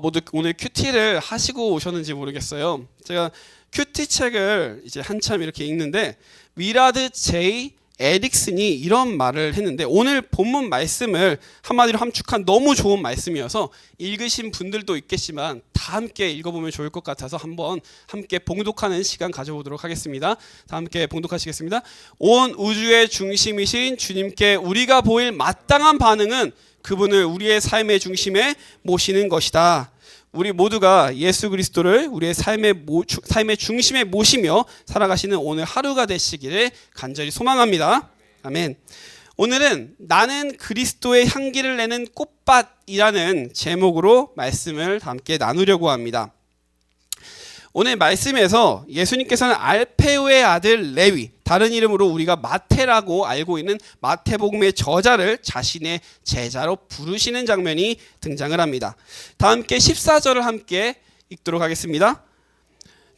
모두 오늘 큐티를 하시고 오셨는지 모르겠어요. 제가 큐티 책을 이제 한참 이렇게 읽는데 위라드 제이 에릭슨이 이런 말을 했는데, 오늘 본문 말씀을 한마디로 함축한 너무 좋은 말씀이어서 읽으신 분들도 있겠지만 다 함께 읽어보면 좋을 것 같아서 한번 함께 봉독하는 시간 가져보도록 하겠습니다. 다 함께 봉독하시겠습니다. 온 우주의 중심이신 주님께 우리가 보일 마땅한 반응은 그분을 우리의 삶의 중심에 모시는 것이다. 우리 모두가 예수 그리스도를 우리의 삶의 중심에 모시며 살아가시는 오늘 하루가 되시기를 간절히 소망합니다. 아멘. 오늘은 나는 그리스도의 향기를 내는 꽃밭이라는 제목으로 말씀을 함께 나누려고 합니다. 오늘 말씀에서 예수님께서는 알페오의 아들 레위, 다른 이름으로 우리가 마태라고 알고 있는 마태복음의 저자를 자신의 제자로 부르시는 장면이 등장을 합니다. 다 함께 14절을 함께 읽도록 하겠습니다.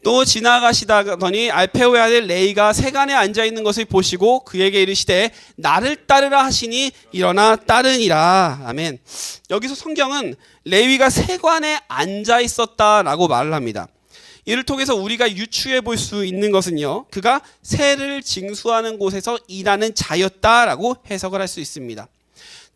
또 지나가시다더니 알페오의 아들 레위가 세간에 앉아있는 것을 보시고 그에게 이르시되 나를 따르라 하시니 일어나 따르니라. 아멘. 여기서 성경은 레위가 세관에 앉아있었다라고 말을 합니다. 이를 통해서 우리가 유추해 볼 수 있는 것은요, 그가 세를 징수하는 곳에서 일하는 자였다라고 해석을 할 수 있습니다.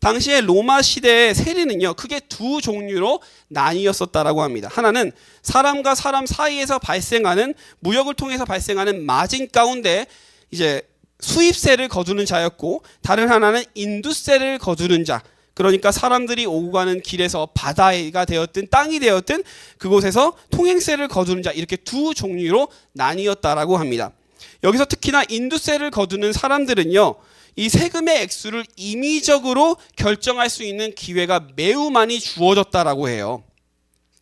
당시의 로마 시대의 세리는요, 크게 두 종류로 나뉘었었다라고 합니다. 하나는 사람과 사람 사이에서 발생하는, 무역을 통해서 발생하는 마진 가운데 이제 수입세를 거두는 자였고, 다른 하나는 인두세를 거두는 자, 그러니까 사람들이 오고 가는 길에서 바다가 되었든 땅이 되었든 그곳에서 통행세를 거두는 자, 이렇게 두 종류로 나뉘었다라고 합니다. 여기서 특히나 인두세를 거두는 사람들은요, 이 세금의 액수를 임의적으로 결정할 수 있는 기회가 매우 많이 주어졌다라고 해요.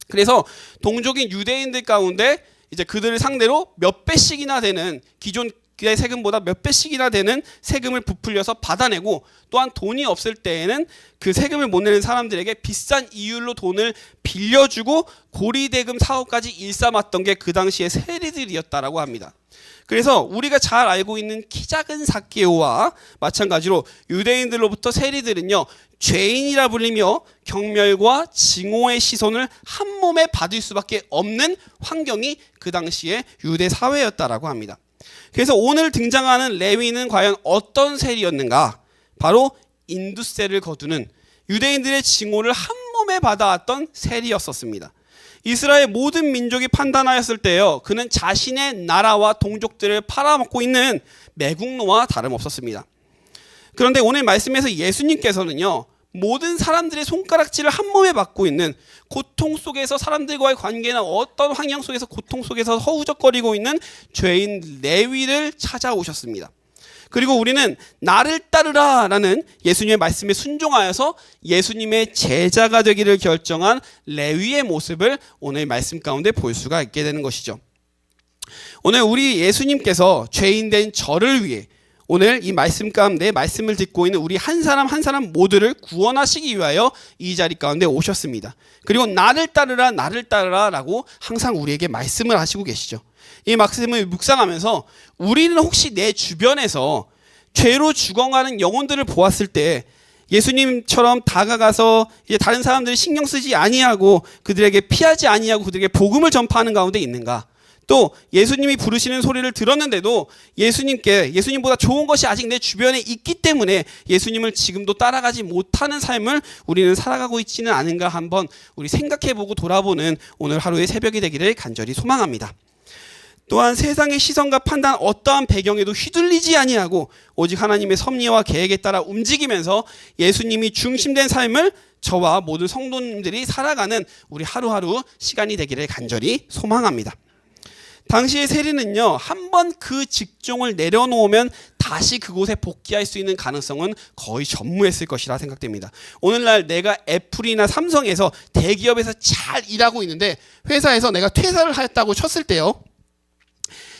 그래서 동족인 유대인들 가운데 이제 그들을 상대로 몇 배씩이나 되는, 기존 의 세금보다 몇 배씩이나 되는 세금을 부풀려서 받아내고, 또한 돈이 없을 때에는 그 세금을 못 내는 사람들에게 비싼 이율로 돈을 빌려주고 고리대금 사업까지 일삼았던 게 그 당시의 세리들이었다라고 합니다. 그래서 우리가 잘 알고 있는 키 작은 삭개오와 마찬가지로 유대인들로부터 세리들은요, 죄인이라 불리며 경멸과 징후의 시선을 한 몸에 받을 수밖에 없는 환경이 그 당시의 유대 사회였다라고 합니다. 그래서 오늘 등장하는 레위는 과연 어떤 세리였는가? 바로 인두세를 거두는, 유대인들의 징후를 한 몸에 받아왔던 세리였었습니다. 이스라엘 모든 민족이 판단하였을 때요, 그는 자신의 나라와 동족들을 팔아먹고 있는 매국노와 다름없었습니다. 그런데 오늘 말씀에서 예수님께서는요, 모든 사람들의 손가락질을 한 몸에 받고 있는, 고통 속에서 사람들과의 관계나 어떤 환경 속에서 고통 속에서 허우적거리고 있는 죄인 레위를 찾아오셨습니다. 그리고 우리는 나를 따르라 라는 예수님의 말씀에 순종하여서 예수님의 제자가 되기를 결정한 레위의 모습을 오늘 말씀 가운데 볼 수가 있게 되는 것이죠. 오늘 우리 예수님께서 죄인된 저를 위해 오늘 이 말씀 가운데 말씀을 듣고 있는 우리 한 사람 한 사람 모두를 구원하시기 위하여 이 자리 가운데 오셨습니다. 그리고 나를 따르라 나를 따르라 라고 항상 우리에게 말씀을 하시고 계시죠. 이 말씀을 묵상하면서 우리는 혹시 내 주변에서 죄로 죽어가는 영혼들을 보았을 때 예수님처럼 다가가서 이제 다른 사람들이 신경 쓰지 아니하고 그들에게 피하지 아니하고 그들에게 복음을 전파하는 가운데 있는가? 또 예수님이 부르시는 소리를 들었는데도 예수님보다 좋은 것이 아직 내 주변에 있기 때문에 예수님을 지금도 따라가지 못하는 삶을 우리는 살아가고 있지는 않은가, 한번 우리 생각해보고 돌아보는 오늘 하루의 새벽이 되기를 간절히 소망합니다. 또한 세상의 시선과 판단 어떠한 배경에도 휘둘리지 아니하고 오직 하나님의 섭리와 계획에 따라 움직이면서 예수님이 중심된 삶을 저와 모든 성도님들이 살아가는 우리 하루하루 시간이 되기를 간절히 소망합니다. 당시의 세리는요, 한번 그 직종을 내려놓으면 다시 그곳에 복귀할 수 있는 가능성은 거의 전무했을 것이라 생각됩니다. 오늘날 내가 애플이나 삼성에서 대기업에서 잘 일하고 있는데 회사에서 내가 퇴사를 하였다고 쳤을 때요,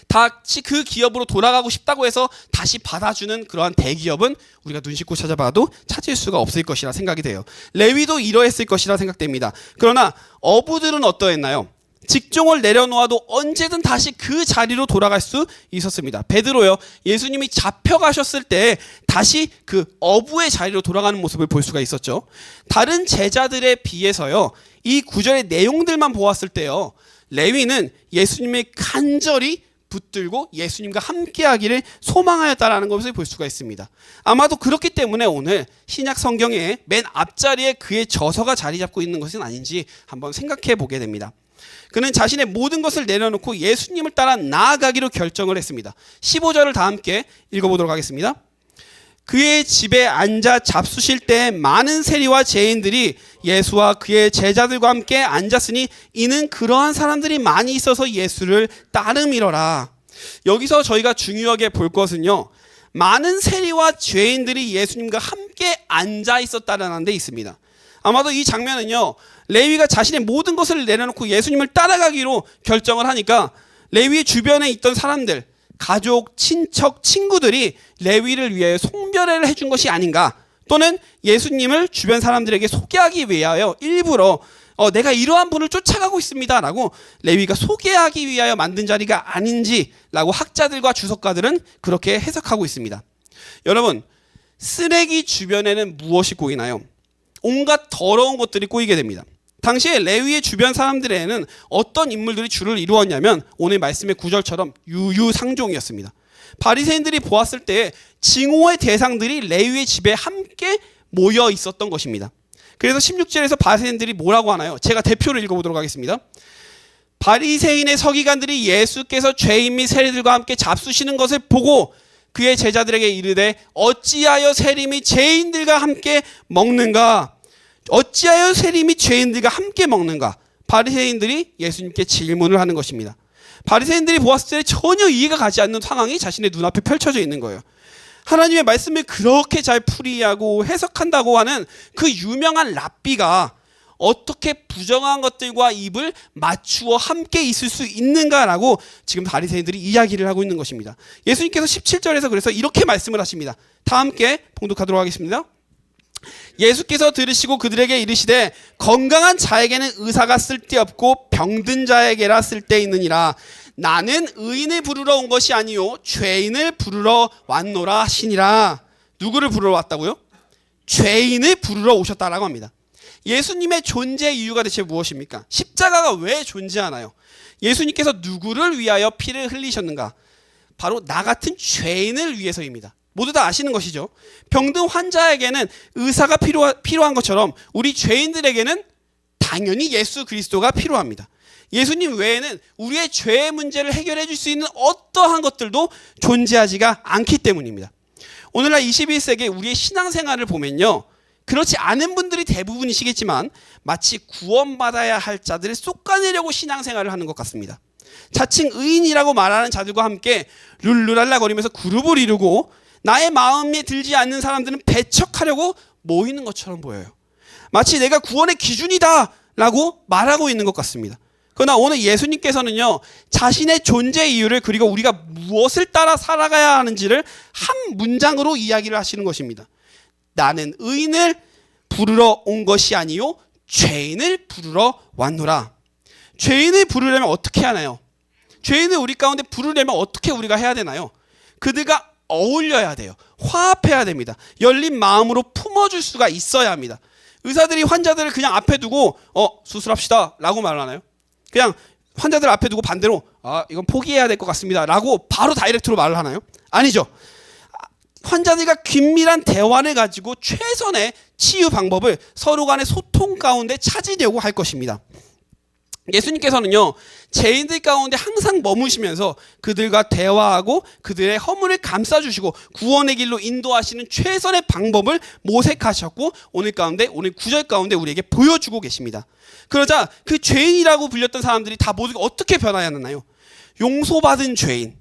다시 그 기업으로 돌아가고 싶다고 해서 다시 받아주는 그러한 대기업은 우리가 눈 씻고 찾아봐도 찾을 수가 없을 것이라 생각이 돼요. 레위도 이러했을 것이라 생각됩니다. 그러나 어부들은 어떠했나요? 직종을 내려놓아도 언제든 다시 그 자리로 돌아갈 수 있었습니다. 베드로요, 예수님이 잡혀가셨을 때 다시 그 어부의 자리로 돌아가는 모습을 볼 수가 있었죠. 다른 제자들에 비해서요, 이 구절의 내용들만 보았을 때요, 레위는 예수님의 간절히 붙들고 예수님과 함께하기를 소망하였다라는 것을 볼 수가 있습니다. 아마도 그렇기 때문에 오늘 신약 성경의 맨 앞자리에 그의 저서가 자리 잡고 있는 것은 아닌지 한번 생각해 보게 됩니다. 그는 자신의 모든 것을 내려놓고 예수님을 따라 나아가기로 결정을 했습니다. 15절을 다 함께 읽어보도록 하겠습니다. 그의 집에 앉아 잡수실 때 많은 세리와 죄인들이 예수와 그의 제자들과 함께 앉았으니 이는 그러한 사람들이 많이 있어서 예수를 따름이러라. 여기서 저희가 중요하게 볼 것은요, 많은 세리와 죄인들이 예수님과 함께 앉아 있었다는 데 있습니다. 아마도 이 장면은요, 레위가 자신의 모든 것을 내려놓고 예수님을 따라가기로 결정을 하니까 레위 주변에 있던 사람들, 가족, 친척, 친구들이 레위를 위해 송별회를 해준 것이 아닌가, 또는 예수님을 주변 사람들에게 소개하기 위하여 일부러 내가 이러한 분을 쫓아가고 있습니다 라고 레위가 소개하기 위하여 만든 자리가 아닌지라고 학자들과 주석가들은 그렇게 해석하고 있습니다. 여러분, 쓰레기 주변에는 무엇이 꼬이나요? 온갖 더러운 것들이 꼬이게 됩니다. 당시에 레위의 주변 사람들에는 어떤 인물들이 주를 이루었냐면 오늘 말씀의 9절처럼 유유상종이었습니다. 바리새인들이 보았을 때 징후의 대상들이 레위의 집에 함께 모여 있었던 것입니다. 그래서 16절에서 바리새인들이 뭐라고 하나요? 제가 대표를 읽어보도록 하겠습니다. 바리새인의 서기관들이 예수께서 죄인 및 세리들과 함께 잡수시는 것을 보고 그의 제자들에게 이르되 어찌하여 세리 및 죄인들과 함께 먹는가? 어찌하여 세리 및 죄인들과 함께 먹는가? 바리새인들이 예수님께 질문을 하는 것입니다. 바리새인들이 보았을 때 전혀 이해가 가지 않는 상황이 자신의 눈앞에 펼쳐져 있는 거예요. 하나님의 말씀을 그렇게 잘 풀이하고 해석한다고 하는 그 유명한 랍비가 어떻게 부정한 것들과 입을 맞추어 함께 있을 수 있는가라고 지금 바리새인들이 이야기를 하고 있는 것입니다. 예수님께서 17절에서 그래서 이렇게 말씀을 하십니다. 다 함께 봉독하도록 하겠습니다. 예수께서 들으시고 그들에게 이르시되 건강한 자에게는 의사가 쓸데없고 병든 자에게라 쓸데있느니라. 나는 의인을 부르러 온 것이 아니요 죄인을 부르러 왔노라 하시니라. 누구를 부르러 왔다고요? 죄인을 부르러 오셨다라고 합니다. 예수님의 존재 이유가 대체 무엇입니까? 십자가가 왜 존재하나요? 예수님께서 누구를 위하여 피를 흘리셨는가? 바로 나 같은 죄인을 위해서입니다. 모두 다 아시는 것이죠. 병든 환자에게는 의사가 필요한 것처럼 우리 죄인들에게는 당연히 예수 그리스도가 필요합니다. 예수님 외에는 우리의 죄의 문제를 해결해 줄 수 있는 어떠한 것들도 존재하지가 않기 때문입니다. 오늘날 21세기 우리의 신앙생활을 보면요, 그렇지 않은 분들이 대부분이시겠지만 마치 구원받아야 할 자들을 솎아내려고 신앙생활을 하는 것 같습니다. 자칭 의인이라고 말하는 자들과 함께 룰루랄라 거리면서 그룹을 이루고 나의 마음에 들지 않는 사람들은 배척하려고 모이는 것처럼 보여요. 마치 내가 구원의 기준이다 라고 말하고 있는 것 같습니다. 그러나 오늘 예수님께서는요, 자신의 존재 이유를, 그리고 우리가 무엇을 따라 살아가야 하는지를 한 문장으로 이야기를 하시는 것입니다. 나는 의인을 부르러 온 것이 아니요 죄인을 부르러 왔노라. 죄인을 부르려면 어떻게 하나요? 죄인을 우리 가운데 부르려면 어떻게 우리가 해야 되나요? 그들과 어울려야 돼요. 화합해야 됩니다. 열린 마음으로 품어줄 수가 있어야 합니다. 의사들이 환자들을 그냥 앞에 두고 수술합시다 라고 말하나요? 그냥 환자들 앞에 두고 반대로 이건 포기해야 될 것 같습니다 라고 바로 다이렉트로 말을 하나요? 아니죠. 환자들과 긴밀한 대화를 가지고 최선의 치유 방법을 서로 간의 소통 가운데 찾으려고 할 것입니다. 예수님께서는요, 죄인들 가운데 항상 머무시면서 그들과 대화하고 그들의 허물을 감싸주시고 구원의 길로 인도하시는 최선의 방법을 모색하셨고 오늘 9절 가운데 우리에게 보여주고 계십니다. 그러자 그 죄인이라고 불렸던 사람들이 다 모두 어떻게 변화하였나요? 용서받은 죄인,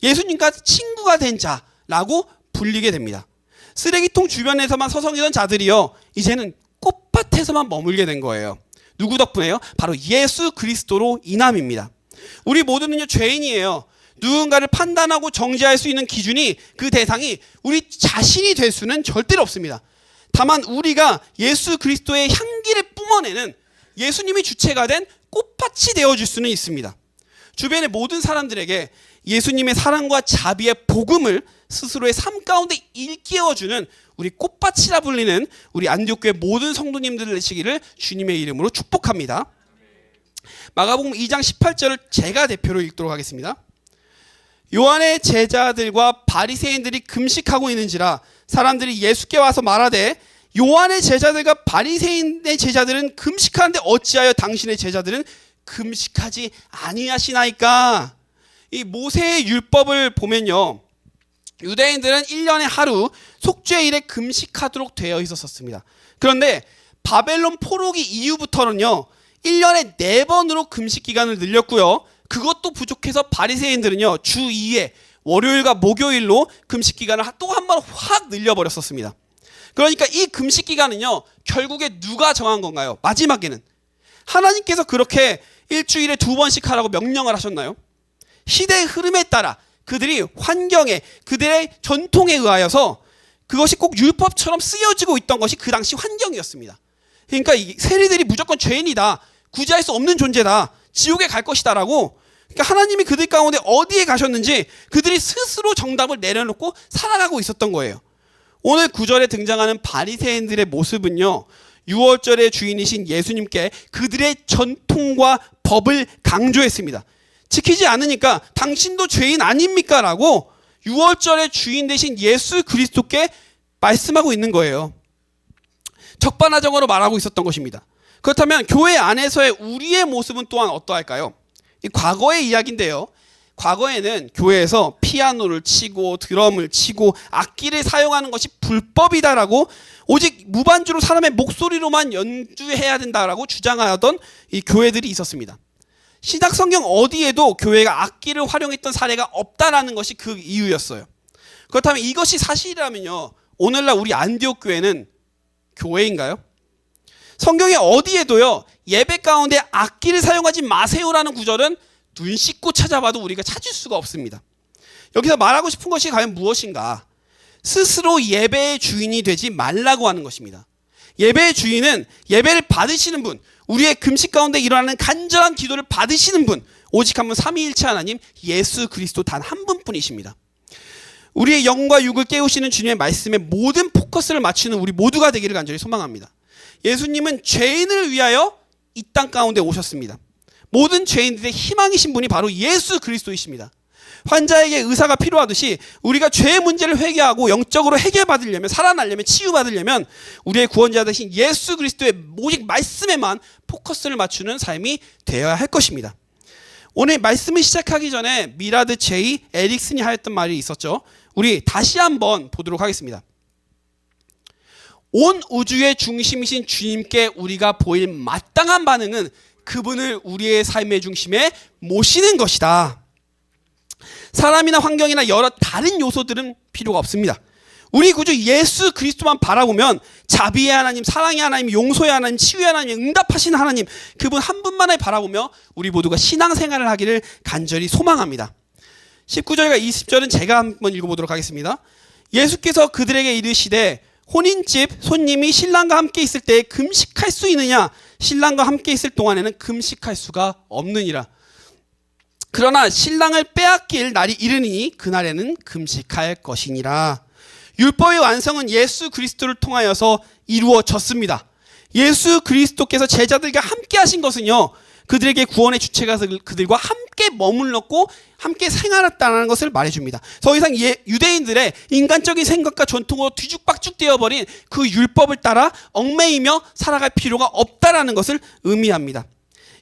예수님과 친구가 된 자라고 불리게 됩니다. 쓰레기통 주변에서만 서성이던 자들이요, 이제는 꽃밭에서만 머물게 된 거예요. 누구 덕분에요? 바로 예수 그리스도로 인함입니다. 우리 모두는요, 죄인이에요. 누군가를 판단하고 정죄할 수 있는 기준이, 그 대상이 우리 자신이 될 수는 절대로 없습니다. 다만 우리가 예수 그리스도의 향기를 뿜어내는 예수님이 주체가 된 꽃밭이 되어줄 수는 있습니다. 주변의 모든 사람들에게 예수님의 사랑과 자비의 복음을 스스로의 삶 가운데 일깨워주는 우리 꽃밭이라 불리는 우리 안디옥교회 모든 성도님들 되시기를 주님의 이름으로 축복합니다. 마가복음 2장 18절을 제가 대표로 읽도록 하겠습니다. 요한의 제자들과 바리새인들이 금식하고 있는지라 사람들이 예수께 와서 말하되 요한의 제자들과 바리새인의 제자들은 금식하는데 어찌하여 당신의 제자들은 금식하지 아니하시나이까? 이 모세의 율법을 보면요, 유대인들은 1년에 하루 속죄일에 금식하도록 되어 있었습니다. 그런데 바벨론 포로기 이후부터는요 1년에 4번으로 금식 기간을 늘렸고요, 그것도 부족해서 바리새인들은요 주 2회 월요일과 목요일로 금식 기간을 또 한 번 확 늘려버렸었습니다. 그러니까 이 금식 기간은요 결국에 누가 정한 건가요? 마지막에는 하나님께서 그렇게 일주일에 2번씩 하라고 명령을 하셨나요? 시대의 흐름에 따라 그들이 환경에, 그들의 전통에 의하여서 그것이 꼭 율법처럼 쓰여지고 있던 것이 그 당시 환경이었습니다. 그러니까 이 세리들이 무조건 죄인이다, 구제할 수 없는 존재다, 지옥에 갈 것이다 라고, 그러니까 하나님이 그들 가운데 어디에 가셨는지 그들이 스스로 정답을 내려놓고 살아가고 있었던 거예요. 오늘 9절에 등장하는 바리새인들의 모습은요, 유월절의 주인이신 예수님께 그들의 전통과 법을 강조했습니다. 지키지 않으니까 당신도 죄인 아닙니까? 라고 유월절의 주인 되신 예수 그리스도께 말씀하고 있는 거예요. 적반하장으로 말하고 있었던 것입니다. 그렇다면 교회 안에서의 우리의 모습은 또한 어떠할까요? 이 과거의 이야기인데요, 과거에는 교회에서 피아노를 치고 드럼을 치고 악기를 사용하는 것이 불법이다라고, 오직 무반주로 사람의 목소리로만 연주해야 된다라고 주장하던 이 교회들이 있었습니다. 신약 성경 어디에도 교회가 악기를 활용했던 사례가 없다라는 것이 그 이유였어요. 그렇다면 이것이 사실이라면요, 오늘날 우리 안디옥 교회는 교회인가요? 성경에 어디에도요 예배 가운데 악기를 사용하지 마세요라는 구절은 눈 씻고 찾아봐도 우리가 찾을 수가 없습니다. 여기서 말하고 싶은 것이 과연 무엇인가? 스스로 예배의 주인이 되지 말라고 하는 것입니다. 예배의 주인은 예배를 받으시는 분, 우리의 금식 가운데 일어나는 간절한 기도를 받으시는 분, 오직 한 분 삼위일체 하나님 예수 그리스도 단 한 분뿐이십니다. 우리의 영과 육을 깨우시는 주님의 말씀에 모든 포커스를 맞추는 우리 모두가 되기를 간절히 소망합니다. 예수님은 죄인을 위하여 이 땅 가운데 오셨습니다. 모든 죄인들의 희망이신 분이 바로 예수 그리스도이십니다. 환자에게 의사가 필요하듯이 우리가 죄의 문제를 회개하고 영적으로 해결받으려면, 살아나려면, 치유받으려면 우리의 구원자 되신 예수 그리스도의 오직 말씀에만 포커스를 맞추는 삶이 되어야 할 것입니다. 오늘 말씀을 시작하기 전에 미라드 제이 에릭슨이 하였던 말이 있었죠. 우리 다시 한번 보도록 하겠습니다. 온 우주의 중심이신 주님께 우리가 보일 마땅한 반응은 그분을 우리의 삶의 중심에 모시는 것이다. 사람이나 환경이나 여러 다른 요소들은 필요가 없습니다. 우리 구주 예수 그리스도만 바라보면 자비의 하나님, 사랑의 하나님, 용서의 하나님, 치유의 하나님, 응답하시는 하나님, 그분 한 분만을 바라보며 우리 모두가 신앙생활을 하기를 간절히 소망합니다. 19절과 20절은 제가 한번 읽어보도록 하겠습니다. 예수께서 그들에게 이르시되 혼인집 손님이 신랑과 함께 있을 때에 금식할 수 있느냐? 신랑과 함께 있을 동안에는 금식할 수가 없느니라. 그러나 신랑을 빼앗길 날이 이르니 그날에는 금식할 것이니라. 율법의 완성은 예수 그리스도를 통하여서 이루어졌습니다. 예수 그리스도께서 제자들과 함께 하신 것은요, 그들에게 구원의 주체가 그들과 함께 머물렀고 함께 생활했다는 것을 말해줍니다. 더 이상 유대인들의 인간적인 생각과 전통으로 뒤죽박죽 되어버린 그 율법을 따라 얽매이며 살아갈 필요가 없다라는 것을 의미합니다.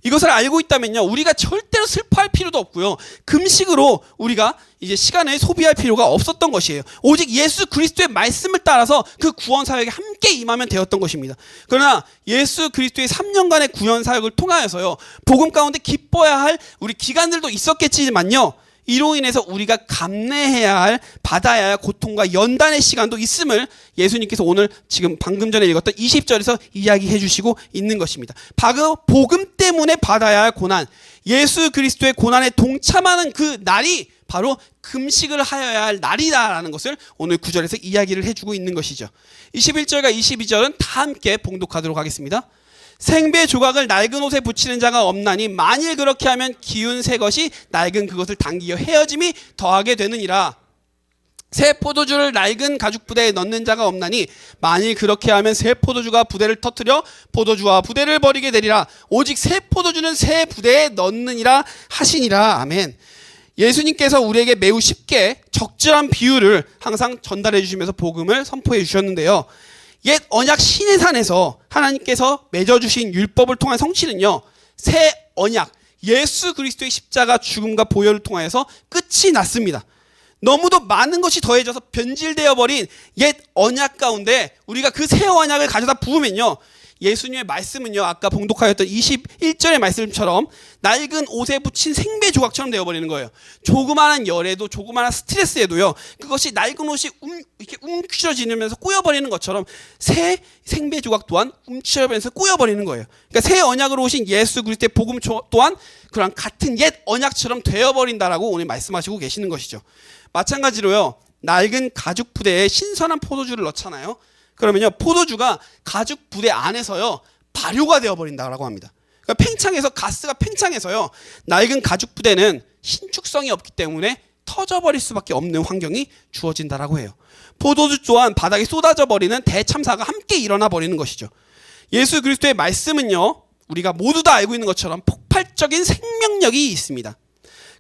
이것을 알고 있다면요, 우리가 절대로 슬퍼할 필요도 없고요, 금식으로 우리가 이제 시간을 소비할 필요가 없었던 것이에요. 오직 예수 그리스도의 말씀을 따라서 그 구원 사역에 함께 임하면 되었던 것입니다. 그러나 예수 그리스도의 3년간의 구원 사역을 통하여서요, 복음 가운데 기뻐야 할 우리 기간들도 있었겠지만요, 이로 인해서 우리가 감내해야 할, 받아야 할 고통과 연단의 시간도 있음을 예수님께서 오늘 지금 방금 전에 읽었던 20절에서 이야기해 주시고 있는 것입니다. 바로 복음 때문에 받아야 할 고난, 예수 그리스도의 고난에 동참하는 그 날이 바로 금식을 하여야 할 날이다라는 것을 오늘 9절에서 이야기를 해주고 있는 것이죠. 21절과 22절은 다 함께 봉독하도록 하겠습니다. 생배 조각을 낡은 옷에 붙이는 자가 없나니 만일 그렇게 하면 기운 새 것이 낡은 그것을 당기어 헤어짐이 더하게 되느니라. 새 포도주를 낡은 가죽 부대에 넣는 자가 없나니 만일 그렇게 하면 새 포도주가 부대를 터뜨려 포도주와 부대를 버리게 되리라. 오직 새 포도주는 새 부대에 넣느니라 하시니라. 아멘. 예수님께서 우리에게 매우 쉽게 적절한 비유를 항상 전달해 주시면서 복음을 선포해 주셨는데요. 옛 언약 시내산에서 하나님께서 맺어주신 율법을 통한 성취는요, 새 언약 예수 그리스도의 십자가 죽음과 보혈을 통하여서 끝이 났습니다. 너무도 많은 것이 더해져서 변질되어 버린 옛 언약 가운데 우리가 그 새 언약을 가져다 부으면요, 예수님의 말씀은요, 아까 봉독하였던 21절의 말씀처럼 낡은 옷에 붙인 생배 조각처럼 되어버리는 거예요. 조그마한 열에도, 조그마한 스트레스에도요, 그것이 낡은 옷이 이렇게 움츠러지면서 꼬여버리는 것처럼 새 생배 조각 또한 움츠러지면서 꼬여버리는 거예요. 그러니까 새 언약으로 오신 예수 그리스도의 복음 또한 그런 같은 옛 언약처럼 되어버린다라고 오늘 말씀하시고 계시는 것이죠. 마찬가지로요, 낡은 가죽 부대에 신선한 포도주를 넣잖아요. 그러면요, 포도주가 가죽 부대 안에서요 발효가 되어버린다라고 합니다. 그러니까 팽창해서, 가스가 팽창해서요, 낡은 가죽 부대는 신축성이 없기 때문에 터져버릴 수밖에 없는 환경이 주어진다라고 해요. 포도주 또한 바닥에 쏟아져 버리는 대참사가 함께 일어나 버리는 것이죠. 예수 그리스도의 말씀은요, 우리가 모두 다 알고 있는 것처럼 폭발적인 생명력이 있습니다.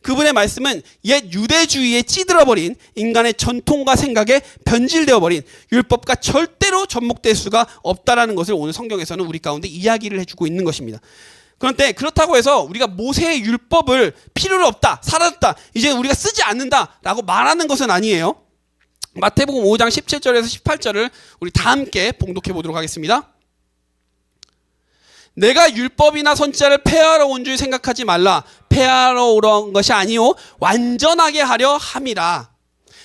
그분의 말씀은 옛 유대주의에 찌들어버린 인간의 전통과 생각에 변질되어버린 율법과 절대로 접목될 수가 없다라는 것을 오늘 성경에서는 우리 가운데 이야기를 해주고 있는 것입니다. 그런데 그렇다고 해서 우리가 모세의 율법을 필요로 없다, 사라졌다, 이제 우리가 쓰지 않는다라고 말하는 것은 아니에요. 마태복음 5장 17절에서 18절을 우리 다 함께 봉독해 보도록 하겠습니다. 내가 율법이나 선지자를 폐하러 온 줄 생각하지 말라. 폐하러 오런 것이 아니요 완전하게 하려 함이라.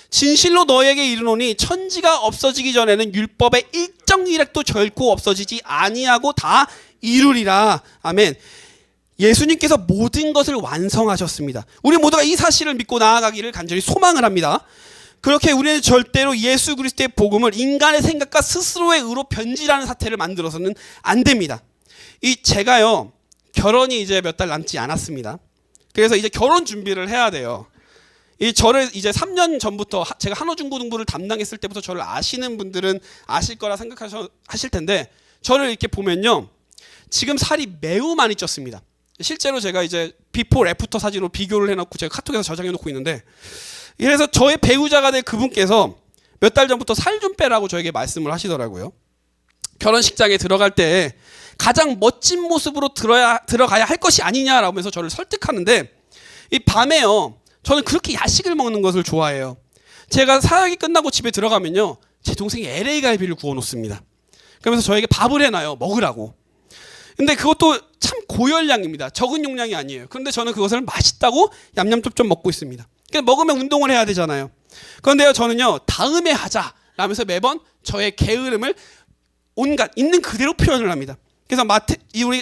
진실로 너에게 이르노니 천지가 없어지기 전에는 율법의 일정 일획도 결코 없어지지 아니하고 다 이루리라. 아멘. 예수님께서 모든 것을 완성하셨습니다. 우리 모두가 이 사실을 믿고 나아가기를 간절히 소망을 합니다. 그렇게 우리는 절대로 예수 그리스도의 복음을 인간의 생각과 스스로의 의로 변질하는 사태를 만들어서는 안 됩니다. 제가요, 결혼이 이제 몇 달 남지 않았습니다. 그래서 이제 결혼 준비를 해야 돼요. 저를 이제 3년 전부터 제가 한어중고등부를 담당했을 때부터 저를 아시는 분들은 아실 거라 생각하실 텐데, 저를 이렇게 보면요, 지금 살이 매우 많이 쪘습니다. 실제로 제가 이제 비포 애프터 사진으로 비교를 해놓고 제가 카톡에서 저장해 놓고 있는데, 그래서 저의 배우자가 될 그분께서 몇 달 전부터 살 좀 빼라고 저에게 말씀을 하시더라고요. 결혼식장에 들어갈 때 가장 멋진 모습으로 들어가야 할 것이 아니냐라고 하면서 저를 설득하는데, 이 밤에요, 저는 그렇게 야식을 먹는 것을 좋아해요. 제가 사역이 끝나고 집에 들어가면요, 제 동생이 LA 갈비를 구워 놓습니다. 그러면서 저에게 밥을 해놔요, 먹으라고. 근데 그것도 참 고열량입니다. 적은 용량이 아니에요. 그런데 저는 그것을 맛있다고 얌얌쩝쩝 먹고 있습니다. 그러니까 먹으면 운동을 해야 되잖아요. 그런데요, 저는요, 다음에 하자 라면서 매번 저의 게으름을 온갖 있는 그대로 표현을 합니다. 그래서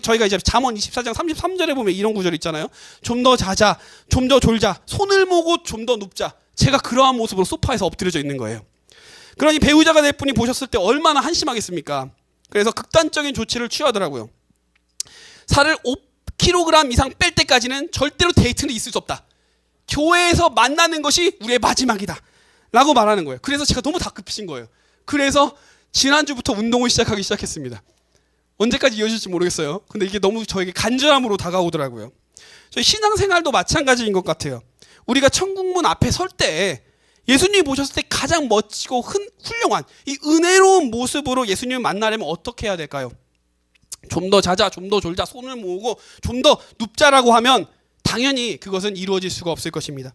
저희가 이제 잠언 24장 33절에 보면 이런 구절이 있잖아요. 좀 더 자자, 좀 더 졸자, 손을 모으고 좀 더 눕자. 제가 그러한 모습으로 소파에서 엎드려져 있는 거예요. 그러니 배우자가 될 분이 보셨을 때 얼마나 한심하겠습니까? 그래서 극단적인 조치를 취하더라고요. 살을 5kg 이상 뺄 때까지는 절대로 데이트는 있을 수 없다. 교회에서 만나는 것이 우리의 마지막이다 라고 말하는 거예요. 그래서 제가 너무 다급해진 거예요. 그래서 지난주부터 운동을 시작하기 시작했습니다. 언제까지 이어질지 모르겠어요. 근데 이게 너무 저에게 간절함으로 다가오더라고요. 저희 신앙생활도 마찬가지인 것 같아요. 우리가 천국문 앞에 설 때 예수님이 보셨을 때 가장 멋지고 훌륭한 이 은혜로운 모습으로 예수님을 만나려면 어떻게 해야 될까요? 좀 더 자자, 좀 더 졸자, 손을 모으고 좀 더 눕자라고 하면 당연히 그것은 이루어질 수가 없을 것입니다.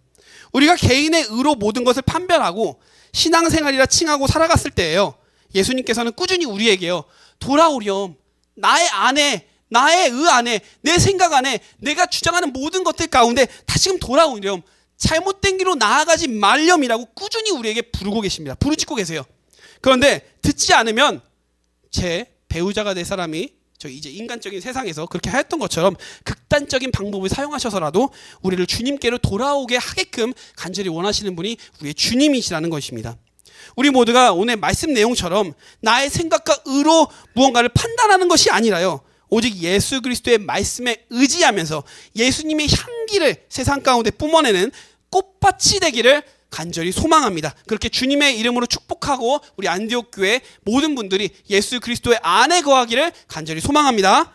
우리가 개인의 의로 모든 것을 판별하고 신앙생활이라 칭하고 살아갔을 때예요, 예수님께서는 꾸준히 우리에게요, 돌아오렴. 나의 안에, 나의 의 안에, 내 생각 안에, 내가 주장하는 모든 것들 가운데 다시금 돌아오렴. 잘못된 길로 나아가지 말렴이라고 꾸준히 우리에게 부르고 계십니다. 부르짖고 계세요. 그런데 듣지 않으면 제 배우자가 될 사람이 저 이제 인간적인 세상에서 그렇게 하였던 것처럼 극단적인 방법을 사용하셔서라도 우리를 주님께로 돌아오게 하게끔 간절히 원하시는 분이 우리의 주님이시라는 것입니다. 우리 모두가 오늘 말씀 내용처럼 나의 생각과 의로 무언가를 판단하는 것이 아니라요, 오직 예수 그리스도의 말씀에 의지하면서 예수님의 향기를 세상 가운데 뿜어내는 꽃밭이 되기를 간절히 소망합니다. 그렇게 주님의 이름으로 축복하고 우리 안디옥 교회 모든 분들이 예수 그리스도의 안에 거하기를 간절히 소망합니다.